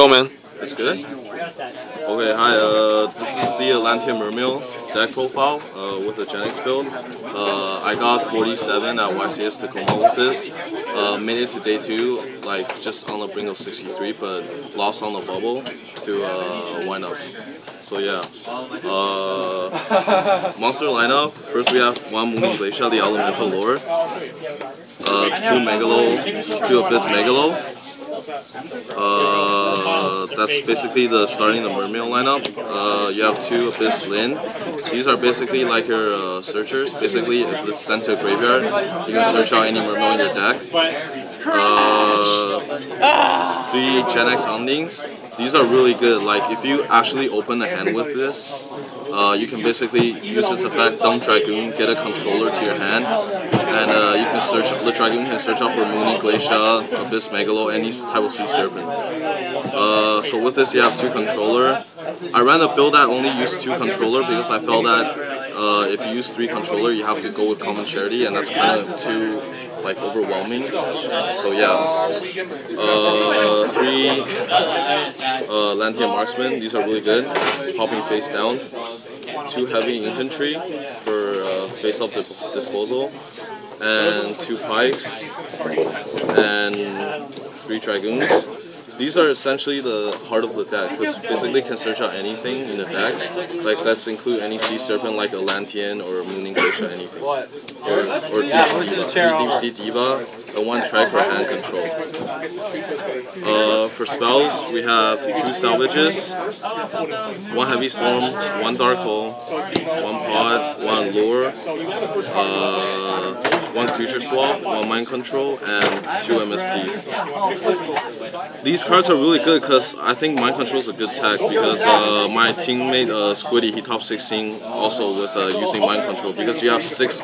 Go, man. That's good. Okay, hi. This is the Atlantean Mermail deck profile with the Genix build. I got 47 at YCS Tacoma with this. Made it to day 2, like just on the brink of 63, but lost on the bubble to windups. So yeah. Monster lineup. First we have 1 Mooning Glacier, the Elemental Lore. 2 Megalo, 2 Abyss Megalo. That's basically the starting the Mermail lineup. You have 2 Abyss Lin. These are basically like your searchers. Basically, if it's sent to a graveyard, you can search out any Mermail in your deck. 3 Genix Endings. These are really good. Like if you actually open the hand with this, you can basically use its effect, dump Dragoon, get a controller to your hand, and you can search. The Dragoon can search out for Mooning Glacier, Abyss Megalo, any type of Sea Serpent. So with this, you have 2 controller. I ran a build that only used 2 controller because I felt that if you use 3 controller, you have to go with Common Charity, and that's kind of too like overwhelming. So yeah, 3 Atlantean Marksman. These are really good. Popping face down. 2 heavy infantry for face-up disposal, and 2 pikes and 3 dragoons. These are essentially the heart of the deck, because basically can search out anything in the deck. Like let's include any sea serpent like Atlantean or Mooning Glacier, anything. Or Deep Sea Diva, and 1 track for hand control. For spells, we have 2 salvages, 1 heavy storm, 1 dark hole, 1 pod, 1 lure, 1 creature swap, 1 mind control, and 2 MSTs. These cards are really good because I think mind control is a good tech, because my teammate Squiddy, he top 16 also with using mind control, because you have 6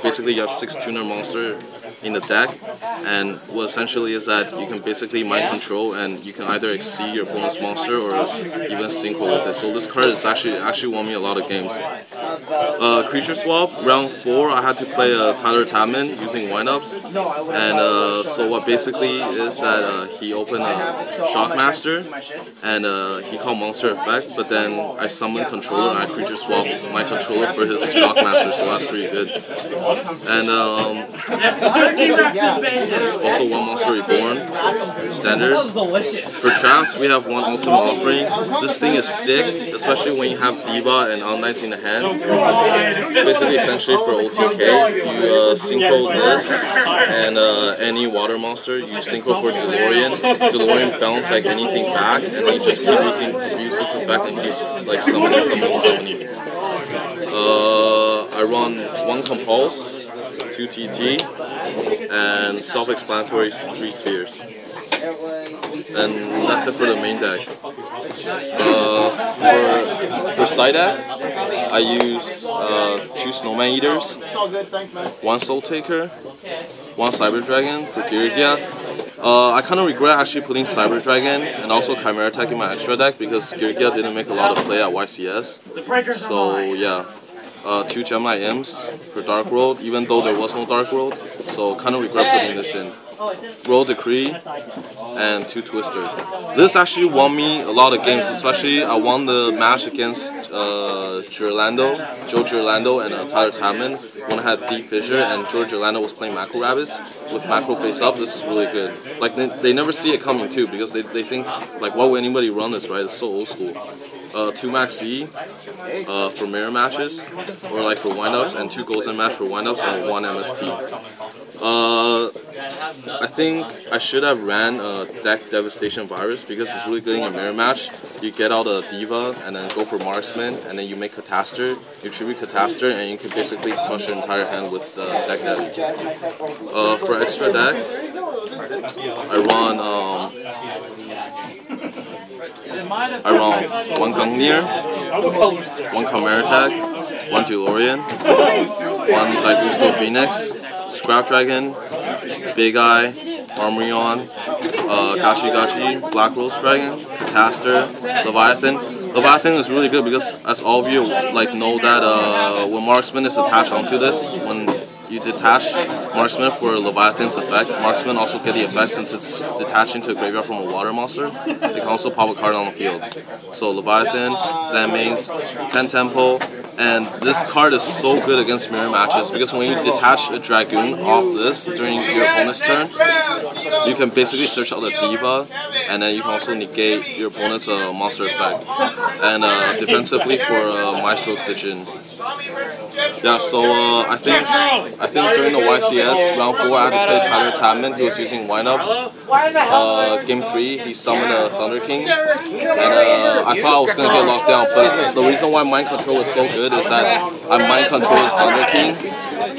tuner monster in the deck, and what essentially is that you can basically mind control and you can either exceed your opponent's monster or even synchro with it. So this card is actually won me a lot of games. Creature swap, round 4 I had to play Tyler Tabman using windups, and so what basically is that he opened a Shockmaster and he called monster effect, but then I summoned controller and I creature swap my controller for his Shockmaster, so that's pretty good. And also 1 Monster Reborn, standard. For traps, we have 1 Ultimate Offering. This thing is sick, especially when you have Diva and All-Knights in the hand. It's basically essentially for OTK. You synchro this and any water monster. You synchro for DeLorean. DeLorean bounce like anything back, and then you just keep use this effect and keep like summoning. I run 1 Compulse, 2 TT, and self-explanatory 3 spheres. And that's it for the main deck. For side deck, I use 2 Snowman Eaters, 1 Soul Taker, 1 Cyber Dragon for Girgia. I kind of regret actually putting Cyber Dragon and also Chimera Tech in my extra deck, because Girgia didn't make a lot of play at YCS. So yeah. 2 Gemini Imps for Dark World, even though there was no Dark World, so kind of regret putting this in. Roll Decree, and 2 Twister. This actually won me a lot of games, especially I won the match against Joe Giorlando and Tyler Tabman when I had Deep Fissure and Joe Giorlando was playing Macro Rabbits with Macro face up. This is really good. Like they never see it coming too, because they think like, why would anybody run this, right? It's so old school. 2 Max C for mirror matches, or like for windups, and 2 goals in match for windups, and 1 MST. I think I should have ran deck Devastation Virus, because it's really good in a mirror match. You get out a Diva and then go for Marksman, and then you make Catastor, you tribute Catastor, and you can basically crush your entire hand with the deck Devi. For extra deck, I run 1 Gungnir, 1 Chimera Tech, 1 DeLorean, 1 Daigusto Phoenix, Scrap Dragon, Big Eye, Armorion, Gachi, Black Rose Dragon, Catastor, Leviathan. Leviathan is really good because, as all of you like know, that when Marksman is attached onto this, when you detach Marksman for Leviathan's effect. Marksman also get the effect since it's detaching to a graveyard from a water monster. It can also pop a card on the field. So Leviathan, Zenmains, 10 Tempo, and this card is so good against mirror matches because when you detach a Dragoon off this during your opponent's turn, you can basically search out a Diva, and then you can also negate your opponent's monster effect. And defensively for Maestro Kitchen. Yeah, so I think during the YCS round 4 I had to play Tyler Tabman. He was using windups. Game 3 he summoned a Thunder King, and I thought I was gonna get locked down. But the reason why Mind Control is so good is that I Mind Control his Thunder King,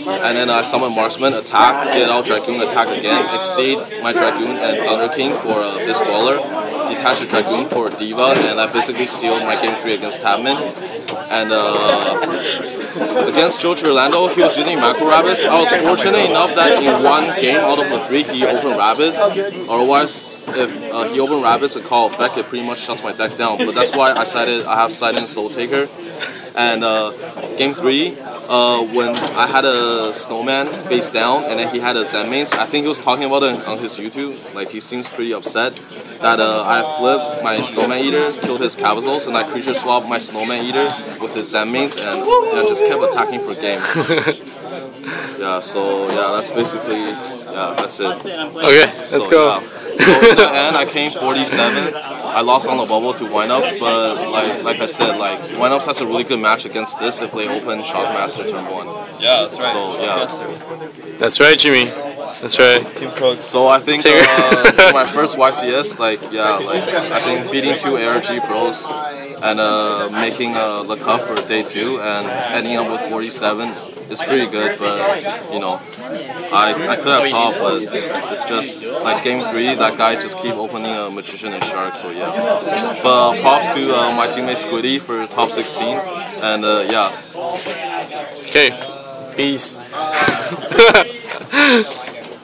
and then I summon Marksman, attack, get out Dragoon, attack again, exceed my Dragoon and Thunder King for this Dweller, detach a Dragoon for Diva, and I basically sealed my game 3 against Tabman. And against Joe Giorlando, he was using Macro Rabbits. I was fortunate enough that in one game out of the 3 he opened Rabbits. Otherwise, if he opened Rabbits, a call effect, it pretty much shuts my deck down. But that's why I have Silent Soul Taker. And game 3, when I had a Snowman face down and then he had a Zenmains, I think he was talking about it on his YouTube. Like, he seems pretty upset that I flipped my Snowman Eater, killed his Cavazos, and I creature swapped my Snowman Eater with his Zenmains, and just kept attacking for game. Yeah, so yeah, that's basically, yeah, that's it. Okay, let's go. Yeah. So in the end, I came 47. I lost on the bubble to Windups, but like I said, like Windups has a really good match against this if they open Shockmaster turn 1. Yeah, that's right. So yeah. That's right, Jimmy. That's right. So I think my first YCS, I think beating 2 ARG pros and making the cup for day 2 and ending up with 47 is pretty good, but you know, I could have topped, but it's just like game 3, that guy just keep opening a Magician and Shark, so yeah. But props to my teammate Squiddy for top 16, and yeah. Okay, peace.